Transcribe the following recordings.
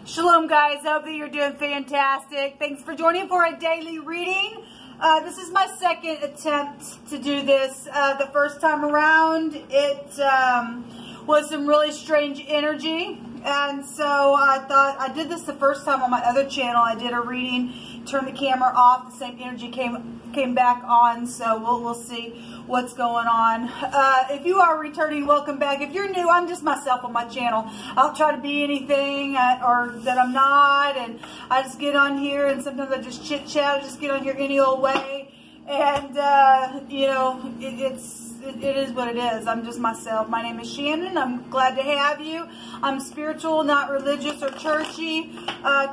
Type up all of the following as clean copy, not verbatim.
Shalom guys, hope that you're doing fantastic. Thanks for joining for a daily reading. This is my second attempt to do this. The first time around, it was some really strange energy. And so I thought, I did this the first time on my other channel. I did a reading, turned the camera off, the same energy came back on. So we'll see what's going on. If you are returning, welcome back. If you're new, I'm just myself on my channel. I'll try to be anything or that I'm not, and I just get on here and sometimes I just chit chat. I just get on here any old way, and you know, it is what it is. I'm just myself. My name is Shannon. I'm glad to have you. I'm spiritual, not religious or churchy.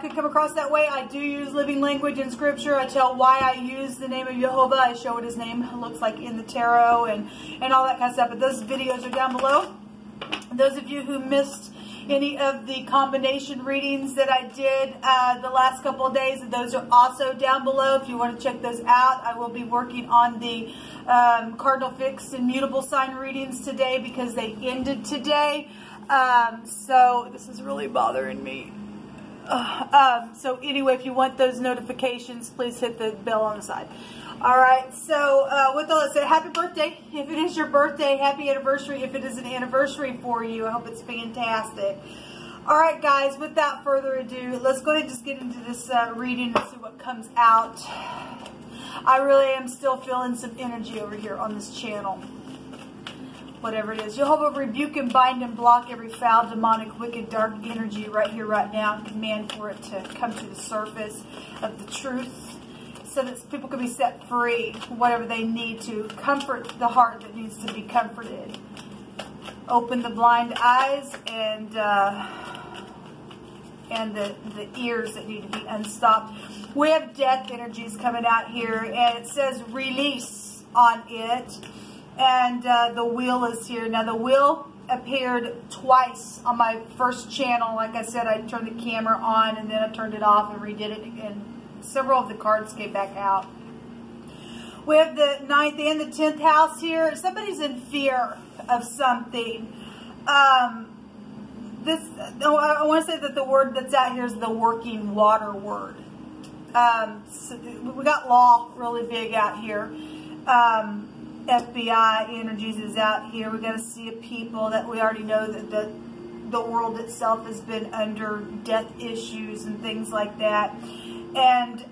Could come across that way. I do use living language in scripture. I tell why I use the name of Jehovah. I show what his name looks like in the tarot and all that kind of stuff. But those videos are down below. Those of you who missed any of the combination readings that I did the last couple of days, those are also down below if you want to check those out. I will be working on the cardinal fixed and mutable sign readings today because they ended today. So this is really bothering me. So anyway, if you want those notifications, please hit the bell on the side. All right, so with all that said, happy birthday. If it is your birthday, happy anniversary. If it is an anniversary for you, I hope it's fantastic. All right, guys, without further ado, let's go ahead and just get into this reading and see what comes out. I really am still feeling some energy over here on this channel. Whatever it is. Jehovah, rebuke and bind and block every foul, demonic, wicked, dark energy right here, right now. Command for it to come to the surface of the truth, so that people can be set free, whatever they need to. Comfort the heart that needs to be comforted. Open the blind eyes and the ears that need to be unstopped. We have death energies coming out here, and it says release on it. And the wheel is here. Now the wheel appeared twice on my first channel. Like I said, I turned the camera on and then I turned it off and redid it again. Several of the cards came back out. We have the 9th and the 10th house here. Somebody's in fear of something. I want to say that the word that's out here is the working water word. So we got law really big out here. FBI energies is out here. We're going to see a people that we already know that the world itself has been under death issues and things like that. And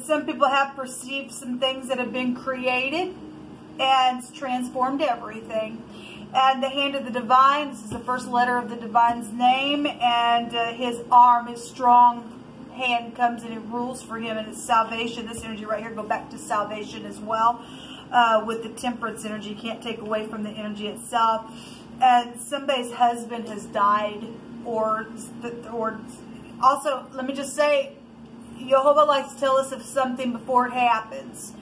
some people have perceived some things that have been created and transformed everything. And the hand of the divine, this is the first letter of the divine's name, and his arm, his strong hand comes and it rules for him, and it's salvation. This energy right here, go back to salvation as well. With the temperance energy, you can't take away from the energy itself. And somebody's husband has died, or also, let me just say, Jehovah likes to tell us of something before it happens.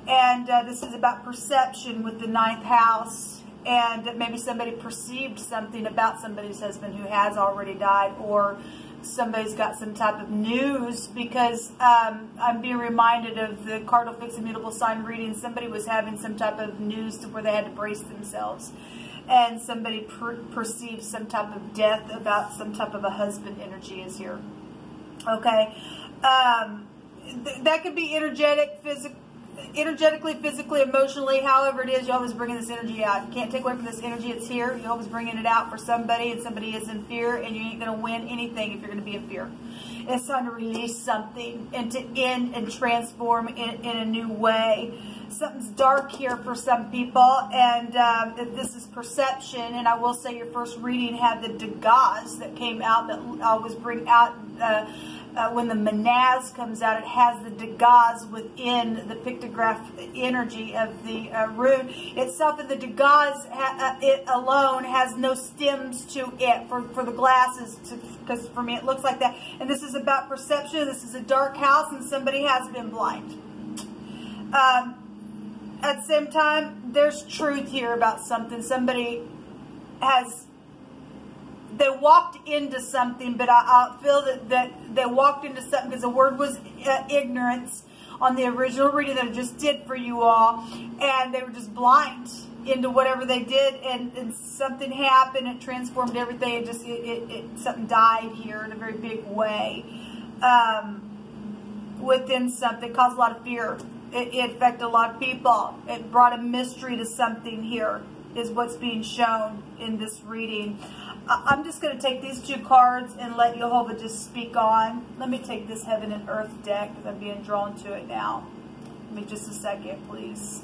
And this is about perception with the 9th house. And maybe somebody perceived something about somebody's husband who has already died, or somebody's got some type of news, because I'm being reminded of the cardinal fixed and mutable sign reading. Somebody was having some type of news to where they had to brace themselves, and somebody perceived some type of death about some type of a husband energy is here. Okay, that could be energetically, physically, emotionally, however it is. Jehovah's bringing this energy out. You can't take away from this energy. It's here. Jehovah's bringing it out for somebody, and somebody is in fear, and you ain't going to win anything if you're going to be in fear. It's time to release something and to end and transform in a new way. Something's dark here for some people, and if this is perception, and I will say your first reading had the Degas that came out, that always bring out when the Manaz comes out, it has the Degas within the pictograph energy of the rune itself, and the Degas, it alone has no stems to it for the glasses, because for me it looks like that. And this is about perception. This is a dark house, and somebody has been blind. At the same time, there's truth here about something. Somebody has, they walked into something, but I feel that they walked into something because the word was ignorance on the original reading that I just did for you all, and they were just blind into whatever they did, and something happened. It transformed everything. Something died here in a very big way within something. Caused a lot of fear. It affected a lot of people. It brought a mystery to something here, is what's being shown in this reading. I'm just going to take these two cards and let Jehovah just speak on. Let me take this Heaven and Earth deck because I'm being drawn to it now. Give me just a second, please.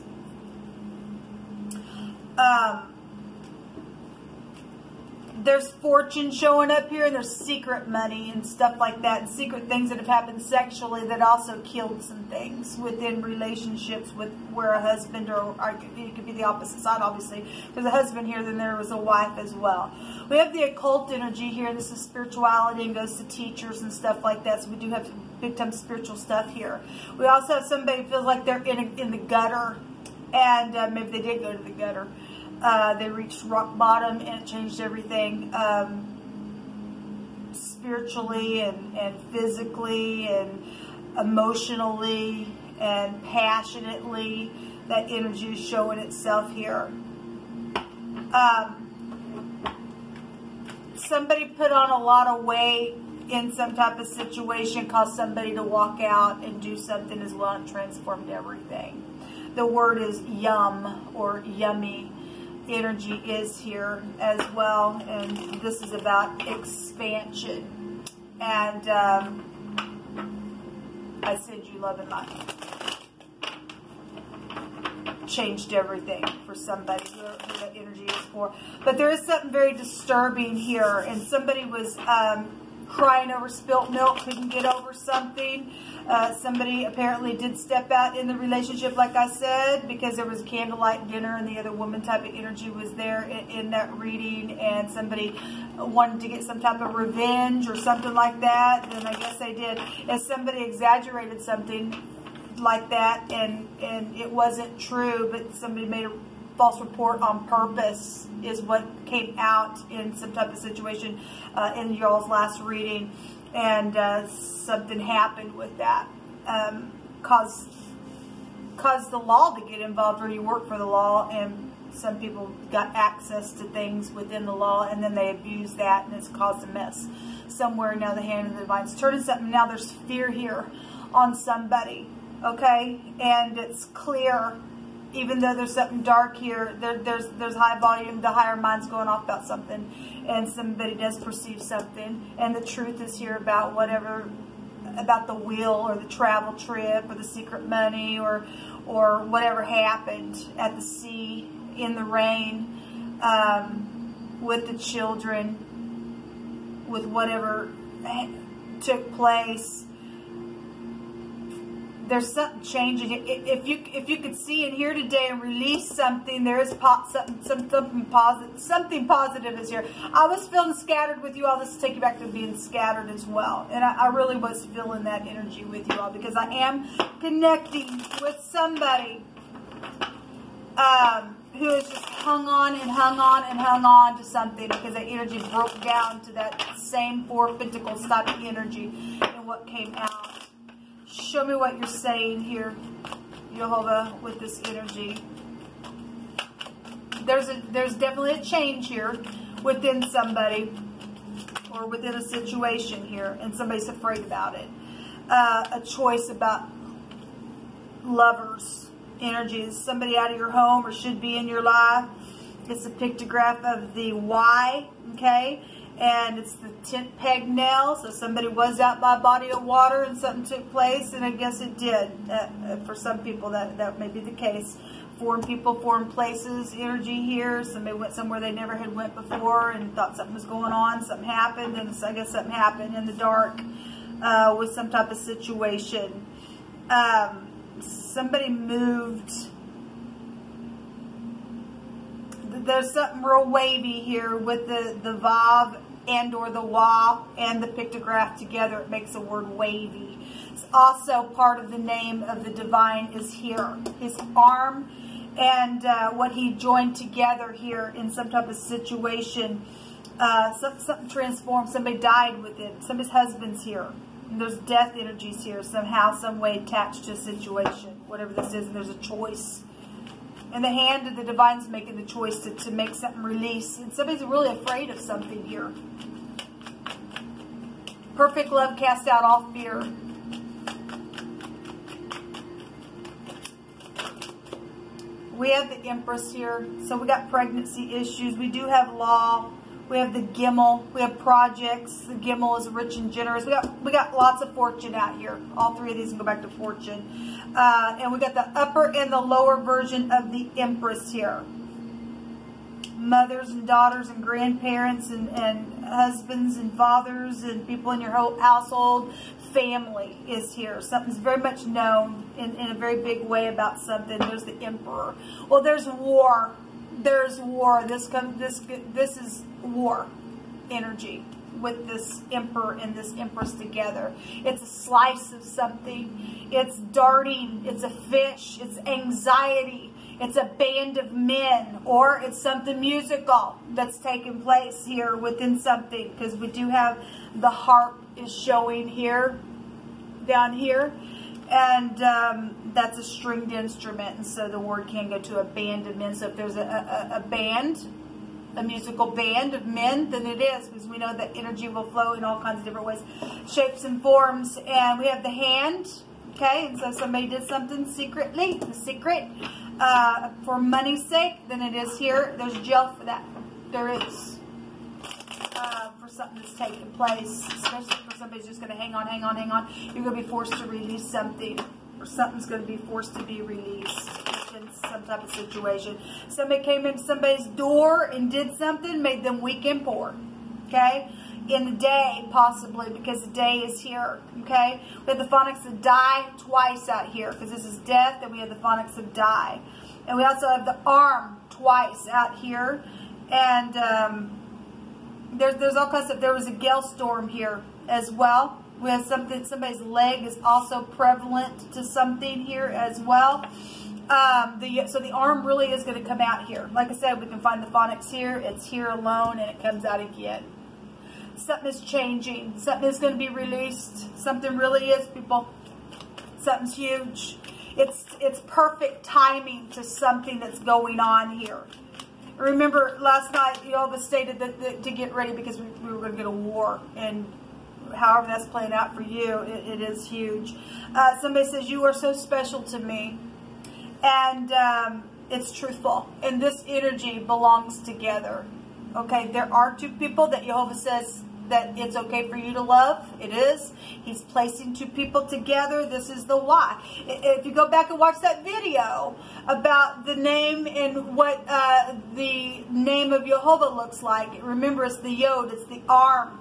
There's fortune showing up here, and there's secret money and stuff like that, and secret things that have happened sexually that also killed some things within relationships with where a husband, or it could be the opposite side, obviously. There's a husband here, then there was a wife as well. We have the occult energy here. This is spirituality and goes to teachers and stuff like that, so we do have big time spiritual stuff here. We also have somebody who feels like they're in the gutter, and maybe they did go to the gutter. They reached rock bottom, and it changed everything spiritually and physically and emotionally and passionately. That energy is showing itself here. Somebody put on a lot of weight in some type of situation, caused somebody to walk out and do something as well, and transformed everything. The word is yum or yummy. Energy is here as well, and this is about expansion, and I send you love and light. Changed everything for somebody who that energy is for. But there is something very disturbing here, and somebody was crying over spilt milk, couldn't get over something. Somebody apparently did step out in the relationship, like I said, because there was a candlelight dinner and the other woman type of energy was there in that reading, and somebody wanted to get some type of revenge or something like that. And I guess they did. If somebody exaggerated something like that and it wasn't true, but somebody made a false report on purpose, is what came out in some type of situation in y'all's last reading. And something happened with that. Caused the law to get involved, or you work for the law, and some people got access to things within the law, and then they abused that, and it's caused a mess somewhere. Now the hand of the divine is turning something. Now there's fear here on somebody, okay? And it's clear, even though there's something dark here, there's high volume, the higher mind's going off about something, and somebody does perceive something, and the truth is here about whatever, about the wheel or the travel trip or the secret money or whatever happened at the sea, in the rain, with the children, with whatever took place. There's something changing. If you could see and hear today and release something, there is something positive is here. I was feeling scattered with you all. This will take you back to being scattered as well. And I really was feeling that energy with you all, because I am connecting with somebody who has just hung on and hung on and hung on to something, because that energy broke down to that same Four of Pentacles type of energy and what came out. Show me what you're saying here, Jehovah, with this energy. There's definitely a change here within somebody or within a situation here, and somebody's afraid about it. A choice about lovers energies. Somebody out of your home or should be in your life. It's a pictograph of the Y, okay? And it's the tent peg nail. So somebody was out by a body of water and something took place, and I guess it did. For some people, that may be the case. Foreign people, foreign places, energy here. Somebody went somewhere they never had went before and thought something was going on. Something happened, and I guess something happened in the dark with some type of situation. Somebody moved. There's something real wavy here with the Vav and or the Wa and the pictograph together. It makes the word wavy. It's also part of the name of the divine is here. His arm and what he joined together here in some type of situation. Something transformed. Somebody died with it. Somebody's husband's here. And there's death energies here somehow, some way attached to a situation. Whatever this is, and there's a choice. And the hand of the divine's making the choice to make something release. And somebody's really afraid of something here. Perfect love casts out all fear. We have the Empress here. So we got pregnancy issues. We do have law. We have the Gimel. We have projects. The Gimel is rich and generous. We got lots of fortune out here. All three of these can go back to fortune. And we got the upper and the lower version of the Empress here. Mothers and daughters and grandparents and husbands and fathers and people in your whole household. Family is here. Something's very much known in a very big way about something. There's the Emperor. Well, there's war. There's war. This is war energy with this Emperor and this Empress together. It's a slice of something. It's darting. It's a fish. It's anxiety. It's a band of men, or it's something musical that's taking place here within something, because we do have the harp is showing here, down here, and that's a stringed instrument, and so the word can go to a band of men. So if there's a band, a musical band of men, then it is, because we know that energy will flow in all kinds of different ways, shapes and forms. And we have the hand, okay, and so somebody did something secretly, the secret, for money's sake, then it is here. There's jail for that. There is. For something that's taking place, especially for somebody's just going to hang on. You're going to be forced to release something, or something's going to be forced to be released in some type of situation. Somebody came into somebody's door and did something, made them weak and poor, okay? In the day, possibly, because the day is here, okay? We have the phonics of die twice out here, because this is death, and we have the phonics of die. And we also have the arm twice out here, and there's all kinds of, there was a gale storm here as well. We have something, somebody's leg is also prevalent to something here as well. So the arm really is going to come out here. Like I said, we can find the phonics here. It's here alone, and it comes out again. Something is changing. Something is going to be released. Something really is, people. Something's huge. It's perfect timing to something that's going on here. Remember, last night, you all stated that to get ready, because we were going to get a war. And however that's playing out for you, it is huge. Somebody says, you are so special to me. And it's truthful. And this energy belongs together. Okay, there are two people that Jehovah says that it's okay for you to love. It is. He's placing two people together. This is the why. If you go back and watch that video about the name and what the name of Jehovah looks like, remember it's the Yod, it's the arm.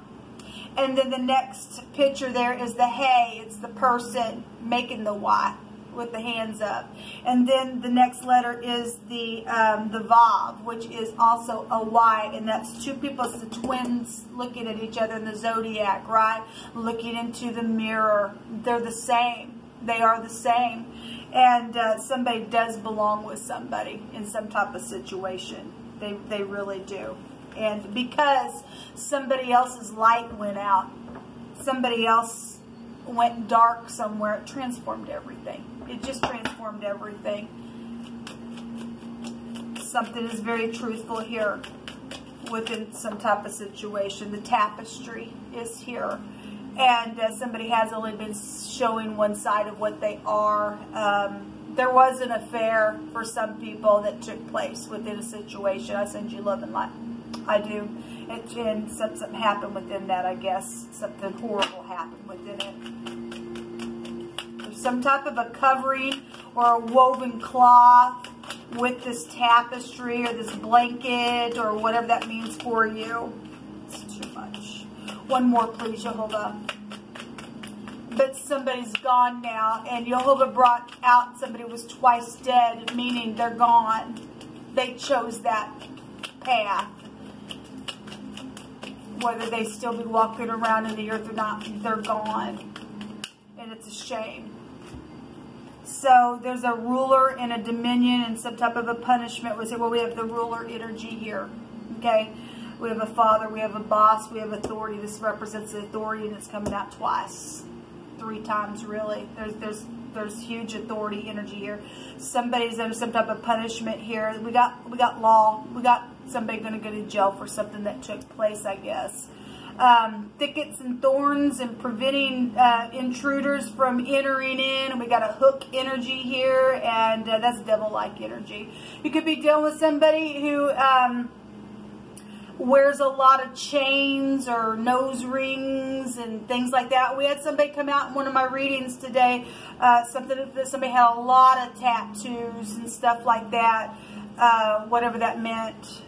And then the next picture there is the Hey, it's the person making the Y with the hands up. And then the next letter is the Vav, which is also a Y, and that's two people, it's the twins looking at each other in the Zodiac, right? Looking into the mirror. They're the same. They are the same. And somebody does belong with somebody in some type of situation. They really do. And because somebody else's light went out, somebody else went dark somewhere, it transformed everything. It just transformed everything. Something is very truthful here within some type of situation. The tapestry is here. And somebody has only been showing one side of what they are. There was an affair for some people that took place within a situation. I send you love and light. I do. And something happened within that, I guess. Something horrible happened within it. There's some type of a covering or a woven cloth with this tapestry or this blanket or whatever that means for you. It's too much. One more, please, Jehovah. But somebody's gone now, and Jehovah brought out somebody who was twice dead, meaning they're gone. They chose that path. Whether they still be walking around in the earth or not, they're gone. And it's a shame. So there's a ruler and a dominion and some type of a punishment. Well, we have the ruler energy here. Okay? We have a father, we have a boss, we have authority. This represents the authority, and it's coming out twice. 3 times, really. There's there's huge authority energy here. Somebody's under some type of punishment here. We got law. We got somebody going to go to jail for something that took place, I guess. Thickets and thorns and preventing intruders from entering in. We got a hook energy here, and that's devil-like energy. You could be dealing with somebody who wears a lot of chains or nose rings and things like that. We had somebody come out in one of my readings today, somebody had a lot of tattoos and stuff like that, whatever that meant.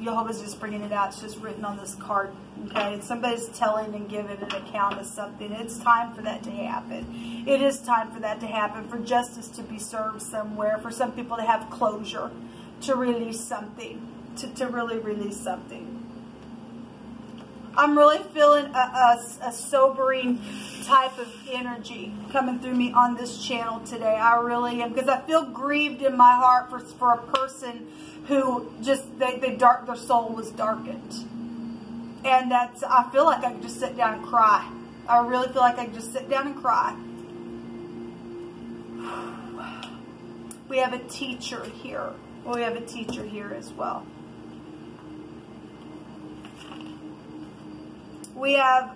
Jehovah's just bringing it out. It's just written on this card. Okay, somebody's telling and giving an account of something. It's time for that to happen. It is time for that to happen, for justice to be served somewhere, for some people to have closure, to release something, to really release something. I'm really feeling a sobering type of energy coming through me on this channel today. I really am, because I feel grieved in my heart for a person who just, their soul was darkened. And I feel like I could just sit down and cry. I really feel like I could just sit down and cry. We have a teacher here. Well, we have a teacher here as well. We have,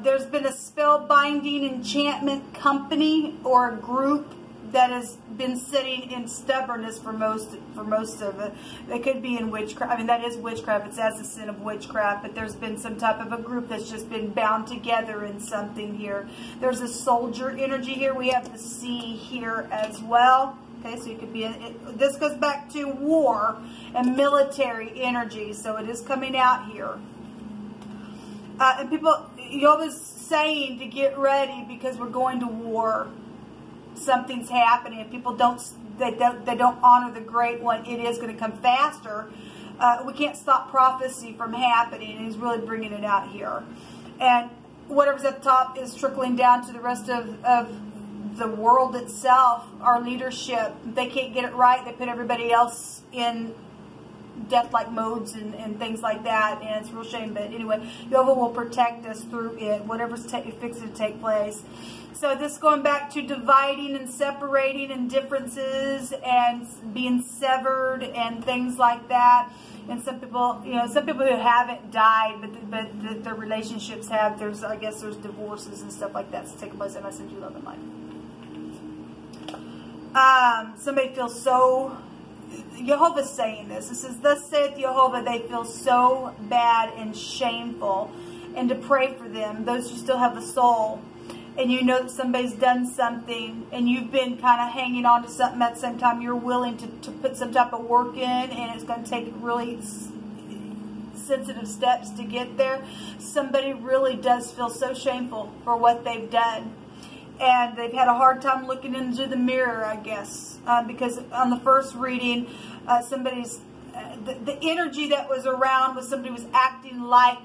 there's been a spellbinding enchantment company or a group that has been sitting in stubbornness for most of it. It could be in witchcraft. I mean, that is witchcraft. It's as the sin of witchcraft. But there's been some type of a group that's just been bound together in something here. There's a soldier energy here. We have the sea here as well. Okay, so you could be this goes back to war and military energy. So it is coming out here. And people, Yova's saying to get ready because we're going to war. Something's happening. If people don't honor the great one, it is going to come faster. We can't stop prophecy from happening. And he's really bringing it out here. And whatever's at the top is trickling down to the rest of the world itself. Our leadership, they can't get it right. They put everybody else in death-like modes and things like that, and it's a real shame. But anyway, Yova will protect us through it, whatever's fixing to take place. So this going back to dividing and separating and differences and being severed and things like that. And some people, some people who haven't died, but their relationships have. I guess there's divorces and stuff like that. So take a place, and I send you love and light. Somebody feels so. Jehovah's saying this. This is, thus saith Jehovah, they feel so bad and shameful, and to pray for them, those who still have a soul. And you know that somebody's done something, and you've been kind of hanging on to something at the same time. You're willing to put some type of work in, and it's going to take really sensitive steps to get there. Somebody really does feel so shameful for what they've done. And they've had a hard time looking into the mirror, I guess. Because on the first reading, the energy that was around was somebody was acting like,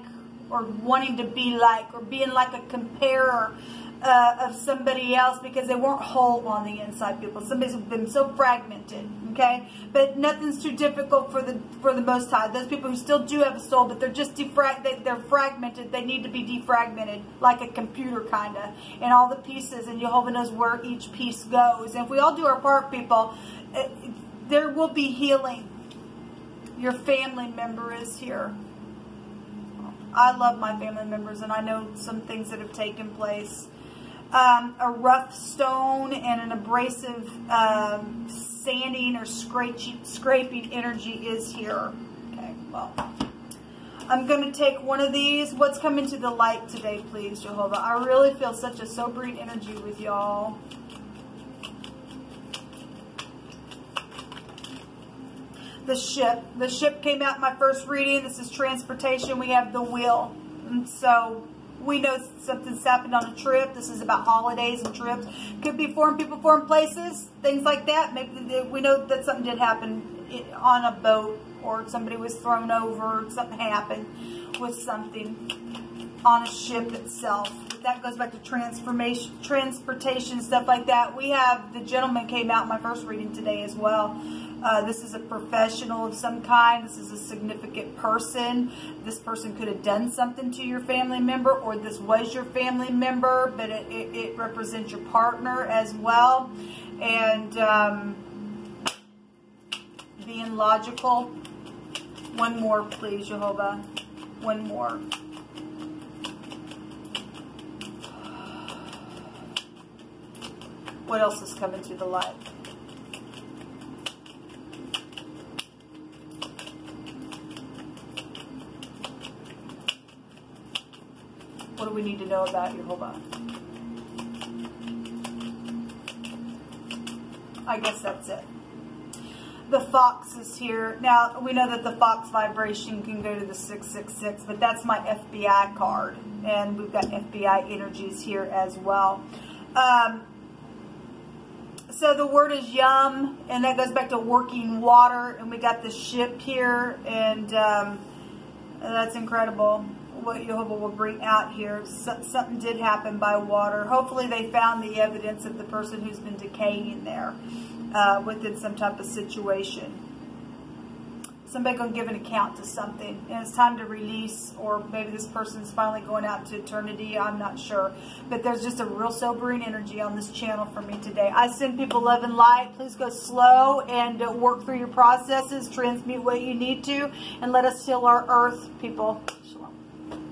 or wanting to be like, or being like a comparer of somebody else, because they weren't whole on the inside. People, somebody's been so fragmented, okay? But nothing's too difficult for the Most High. Those people who still do have a soul, but they're just they're fragmented. They need to be defragmented, like a computer kind of, and all the pieces. And Jehovah knows where each piece goes. And if we all do our part, people, there will be healing. Your family member is here. I love my family members, and I know some things that have taken place. A rough stone and an abrasive sanding or scraping energy is here. Okay, well, I'm going to take one of these. What's coming to the light today, please, Jehovah? I really feel such a sobering energy with y'all. The ship came out in my first reading. This is transportation. We have the wheel. And so we know something's happened on a trip. This is about holidays and trips. Could be foreign people, foreign places, things like that. Maybe we know that something did happen on a boat, or somebody was thrown over, something happened with something on a ship itself. But that goes back to transportation, stuff like that. We have the gentleman came out in my first reading today as well. This is a professional of some kind. This is a significant person. This person could have done something to your family member, or this was your family member, but it represents your partner as well. And being logical. One more, please, Jehovah. One more. What else is coming to the light? What do we need to know about Jehovah? I guess that's it. The fox is here. Now, we know that the fox vibration can go to the 666, but that's my FBI card. And we've got FBI energies here as well. So the word is yum, and that goes back to working water. And we got the ship here, and that's incredible what Jehovah will bring out here. Something did happen by water. Hopefully they found the evidence of the person who's been decaying there within some type of situation. Somebody going to give an account to something, and it's time to release, or maybe this person's finally going out to eternity. I'm not sure, but there's just a real sobering energy on this channel for me today. I send people love and light. Please go slow and work through your processes, transmute what you need to, and let us heal our earth, people.